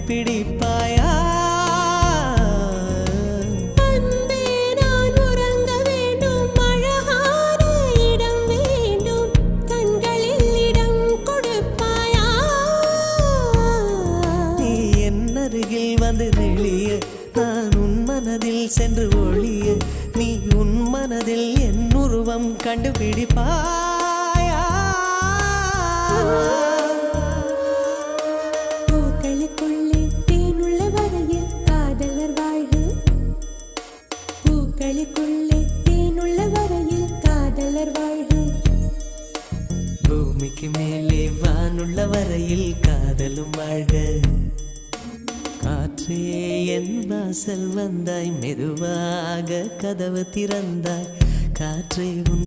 கண்டுபிடிப்பாயா? வந்து நெளிய நான் உன் மனதில் சென்று ஒளிய நீ உன் மனதில் என் உருவம் கண்டுபிடிப்பாயா? பூக்களுக்குள்ளே தேனுள்ள வரையில் காதலர் வாழ்க. பூக்களுக்குள்ளே தேனுள்ள வரையில் காதலர் வாழ்க. பூமிக்கு மேலே வானுள்ள வரையில் காதலும் வாழ்க. காற்றே என் வாசல் வந்தாய், மெதுவாக கதவு திறந்தாய். காற்றே உன்